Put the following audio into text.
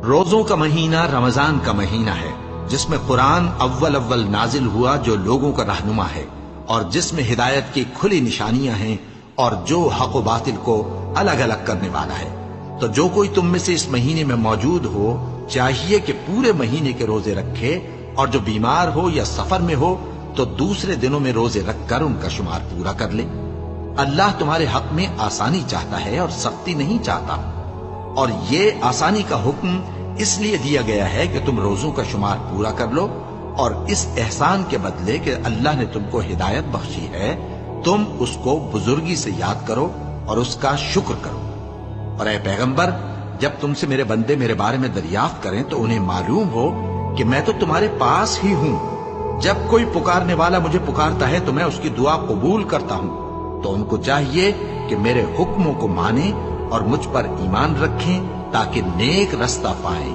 روزوں کا مہینہ رمضان کا مہینہ ہے، جس میں قرآن اول نازل ہوا، جو لوگوں کا رہنما ہے اور جس میں ہدایت کی کھلی نشانیاں ہیں اور جو حق و باطل کو الگ الگ کرنے والا ہے۔ تو جو کوئی تم میں سے اس مہینے میں موجود ہو چاہیے کہ پورے مہینے کے روزے رکھے، اور جو بیمار ہو یا سفر میں ہو تو دوسرے دنوں میں روزے رکھ کر ان کا شمار پورا کر لے۔ اللہ تمہارے حق میں آسانی چاہتا ہے اور سختی نہیں چاہتا، اور یہ آسانی کا حکم اس لیے دیا گیا ہے کہ تم روزوں کا شمار پورا کر لو، اور اس احسان کے بدلے کہ اللہ نے تم کو ہدایت بخشی ہے تم اس کو بزرگی سے یاد کرو اور اس کا شکر کرو۔ اور اے پیغمبر، جب تم سے میرے بندے میرے بارے میں دریافت کریں تو انہیں معلوم ہو کہ میں تو تمہارے پاس ہی ہوں۔ جب کوئی پکارنے والا مجھے پکارتا ہے تو میں اس کی دعا قبول کرتا ہوں۔ تو ان کو چاہیے کہ میرے حکموں کو مانیں اور مجھ پر ایمان رکھیں تاکہ نیک رستہ پائیں۔